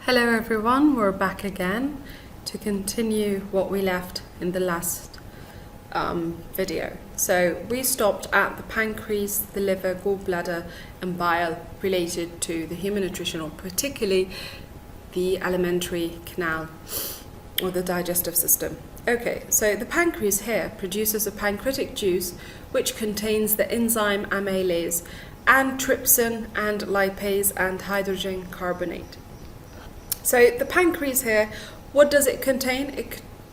Hello everyone, we're back again to continue what we left in the last video. So we stopped at the pancreas, the liver, gallbladder and bile related to the human nutrition, or particularly the alimentary canal or the digestive system. Okay, so the pancreas here produces a pancreatic juice which contains the enzyme amylase and trypsin and lipase and hydrogen carbonate. So the pancreas here, what does it contain?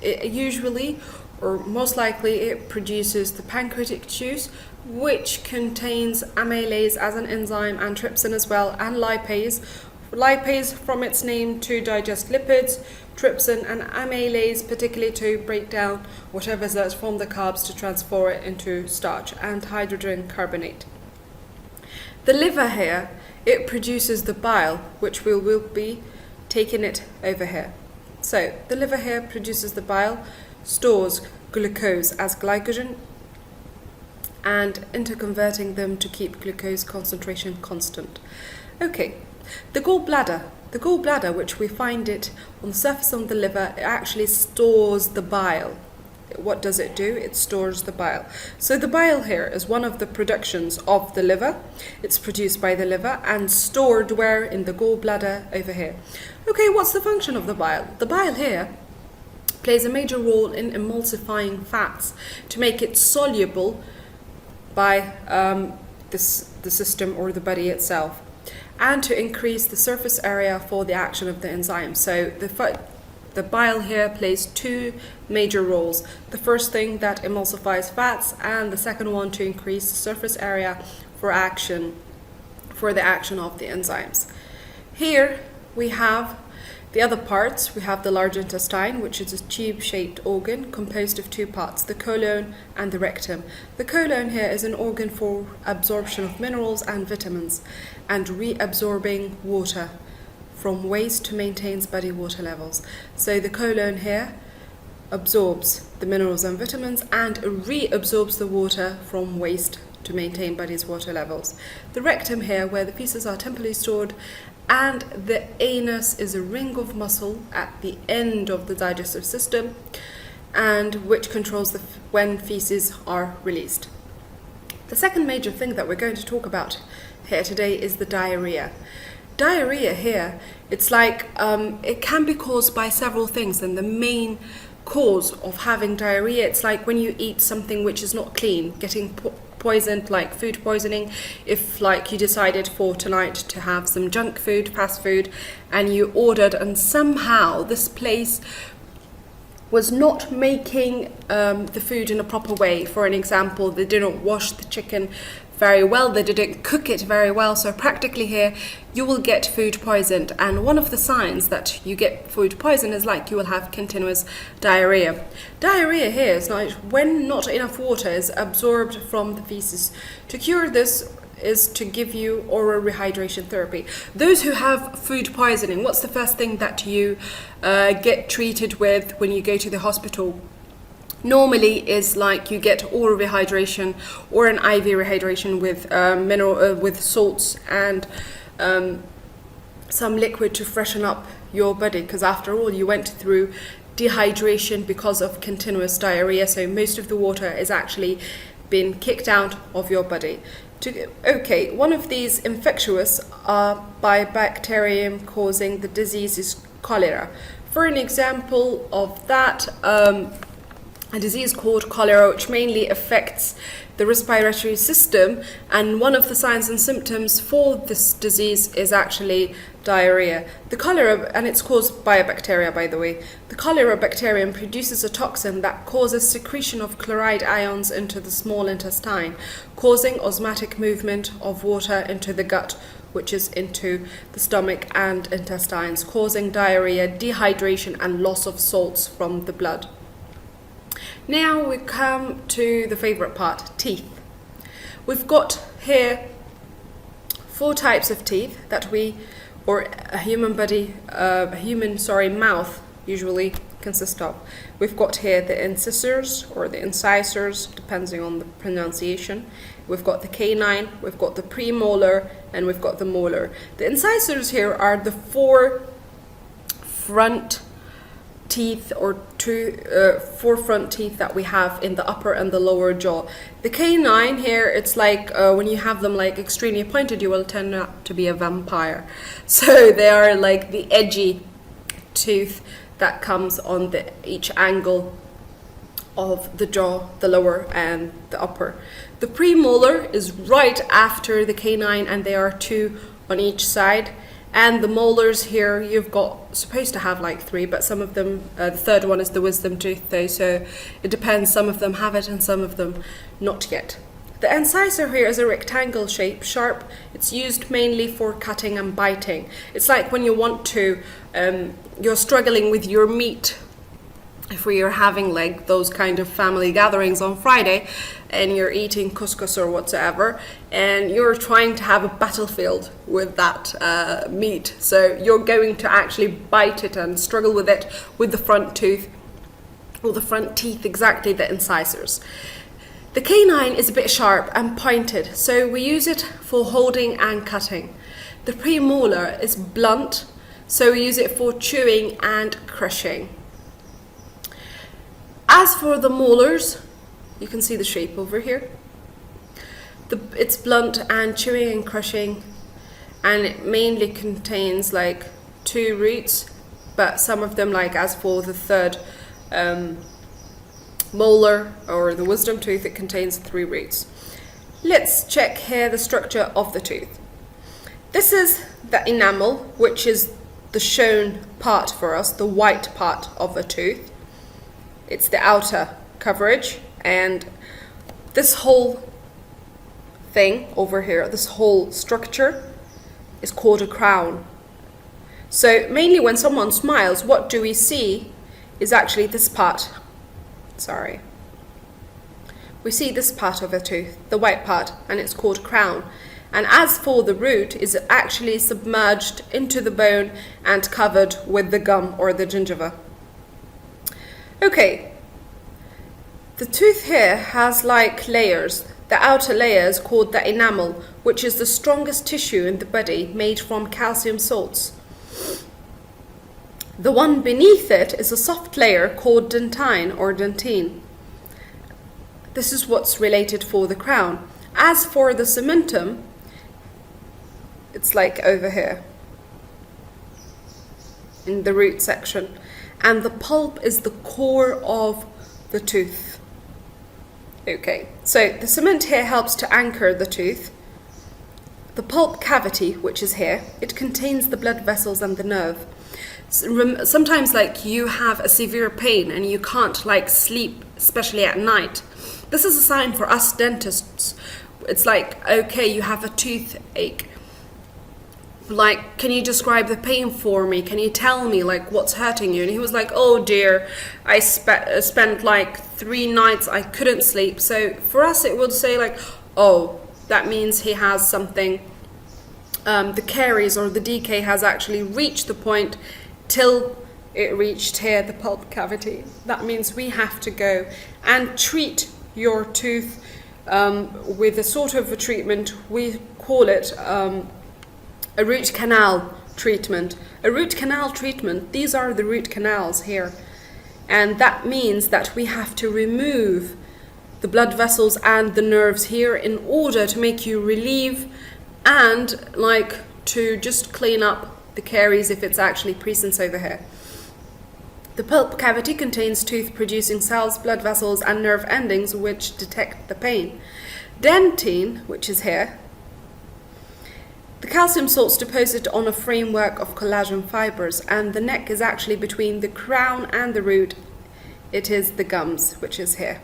It usually, or most likely, it produces the pancreatic juice, which contains amylase as an enzyme and trypsin as well, and lipase. Lipase from its name to digest lipids, trypsin and amylase particularly to break down whatever's left from the carbs to transform it into starch, and hydrogen carbonate. The liver here, it produces the bile, which we will be taking it over here. So the liver here produces the bile, stores glucose as glycogen, and interconverting them to keep glucose concentration constant. Okay, the gallbladder, which we find it on the surface of the liver, it actually stores the bile. What does it do? It stores the bile. So the bile here is one of the productions of the liver. It's produced by the liver and stored where? In the gallbladder over here. Okay, what's the function of the bile? The bile here plays a major role in emulsifying fats to make it soluble by the system or the body itself, and to increase the surface area for the action of the enzyme. So the bile here plays two major roles. The first thing that emulsifies fats, and the second one to increase the surface area for the action of the enzymes. Here we have the other parts. We have the large intestine, which is a tube-shaped organ composed of two parts, the colon and the rectum. The colon here is an organ for absorption of minerals and vitamins and reabsorbing water from waste to maintain body water levels. So the colon here absorbs the minerals and vitamins and reabsorbs the water from waste to maintain body's water levels. The rectum here, where the feces are temporarily stored, and the anus is a ring of muscle at the end of the digestive system, and which controls when feces are released. The second major thing that we're going to talk about here today is the diarrhea. Diarrhea here, it's like it can be caused by several things, and the main cause of having diarrhea, it's like when you eat something which is not clean, getting poisoned, like food poisoning. If like you decided for tonight to have some junk food, fast food, and you ordered, and somehow this place was not making the food in a proper way. For an example, they didn't wash the chicken very well, they didn't cook it very well, so practically here you will get food poisoned. And one of the signs that you get food poison is like you will have continuous diarrhea. Diarrhea here is like when not enough water is absorbed from the feces. To cure this is to give you oral rehydration therapy. Those who have food poisoning, what's the first thing that you get treated with when you go to the hospital? Normally is like you get oral rehydration or an IV rehydration with with salts and some liquid to freshen up your body, because after all you went through dehydration because of continuous diarrhea, so most of the water is actually been kicked out of your body. Okay, one of these infectious by bacterium causing the disease is cholera. For an example of that, a disease called cholera, which mainly affects the respiratory system, and one of the signs and symptoms for this disease is actually diarrhea. The cholera, and it's caused by a bacteria, by the way. The cholera bacterium produces a toxin that causes secretion of chloride ions into the small intestine, causing osmotic movement of water into the gut, which is into the stomach and intestines, causing diarrhea, dehydration and loss of salts from the blood. Now we come to the favorite part, teeth. We've got here 4 types of teeth that a human mouth usually consists of. We've got here the incisors or the incisors, depending on the pronunciation. We've got the canine, we've got the premolar, and we've got the molar. The incisors here are the 4 front teeth or four front teeth that we have in the upper and the lower jaw. The canine here, it's like when you have them like extremely pointed, you will tend not to be a vampire. So they are like the edgy tooth that comes on each angle of the jaw, the lower and the upper. The premolar is right after the canine, and there are two on each side. And the molars here, you've got supposed to have like three, but some of them, the third one is the wisdom tooth though, so it depends. Some of them have it and some of them not yet. The incisor here is a rectangle shape, sharp. It's used mainly for cutting and biting. It's like when you want to, you're struggling with your meat. If we are having like those kind of family gatherings on Friday and you're eating couscous or whatsoever and you're trying to have a battlefield with that meat, so you're going to actually bite it and struggle with it with the front tooth or the front teeth, exactly, the incisors. The canine is a bit sharp and pointed, so we use it for holding and cutting. The premolar is blunt, so we use it for chewing and crushing. As for the molars, you can see the shape over here. It's blunt and chewing and crushing, and it mainly contains like two roots, but some of them, like as for the third molar or the wisdom tooth, it contains three roots. Let's check here the structure of the tooth. This is the enamel, which is the shown part for us, the white part of a tooth. It's the outer coverage, and this whole thing over here, this whole structure is called a crown. So mainly when someone smiles, what do we see is actually this part. Sorry. We see this part of a tooth, the white part, and it's called crown. And as for the root, is actually submerged into the bone and covered with the gum or the gingiva. Okay, the tooth here has like layers. The outer layer is called the enamel, which is the strongest tissue in the body, made from calcium salts. The one beneath it is a soft layer called dentine or dentine. This is what's related for the crown. As for the cementum, it's like over here in the root section. And the pulp is the core of the tooth. Okay, so the cement here helps to anchor the tooth. The pulp cavity, which is here, it contains the blood vessels and the nerve. Sometimes like you have a severe pain and you can't like sleep, especially at night. This is a sign for us dentists. It's like, okay, you have a toothache. Like, can you describe the pain for me? Can you tell me like what's hurting you? And he was like, oh dear, I spent like 3 nights I couldn't sleep. So for us it would say like, oh, that means he has something, the caries or the decay has actually reached the point till it reached here, the pulp cavity. That means we have to go and treat your tooth with a sort of a treatment. We call it a root canal treatment. A root canal treatment, these are the root canals here. And that means that we have to remove the blood vessels and the nerves here in order to make you relieve and like to just clean up the caries if it's actually presence over here. The pulp cavity contains tooth-producing cells, blood vessels, and nerve endings which detect the pain. Dentine, which is here, the calcium salts deposit on a framework of collagen fibers, and the neck is actually between the crown and the root. It is the gums, which is here.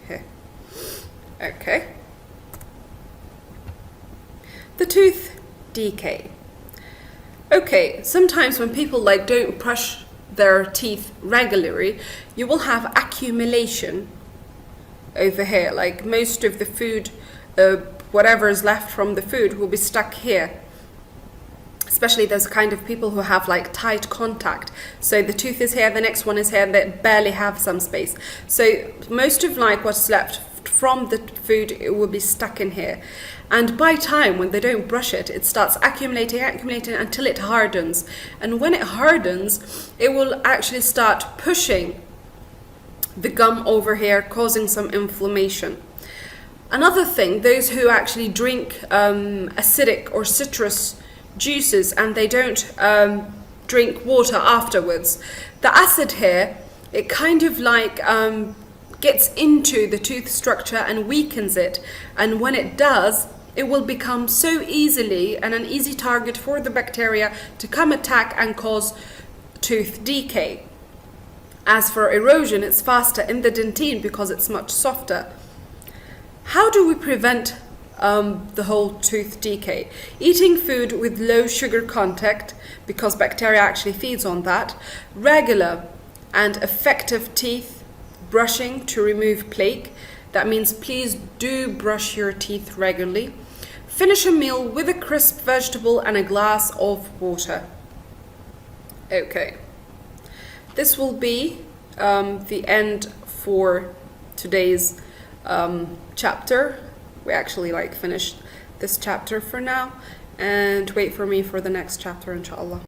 Here. Okay. The tooth decay. Okay, sometimes when people like don't brush their teeth regularly, you will have accumulation over here. Like most of the food, whatever is left from the food will be stuck here. Especially those kind of people who have like tight contact. So the tooth is here, the next one is here, they barely have some space. So most of like what's left from the food, it will be stuck in here. And by time, when they don't brush it, it starts accumulating until it hardens. And when it hardens, it will actually start pushing the gum over here, causing some inflammation. Another thing, those who actually drink acidic or citrus juices and they don't drink water afterwards, the acid here, it kind of like gets into the tooth structure and weakens it. And when it does, it will become so easily and an easy target for the bacteria to come attack and cause tooth decay. As for erosion, it's faster in the dentine because it's much softer. How do we prevent the whole tooth decay? Eating food with low sugar content, because bacteria actually feeds on that. Regular and effective teeth brushing to remove plaque. That means please do brush your teeth regularly. Finish a meal with a crisp vegetable and a glass of water. Okay. This will be the end for today's chapter. We actually finished this chapter for now, and wait for me for the next chapter, inshallah.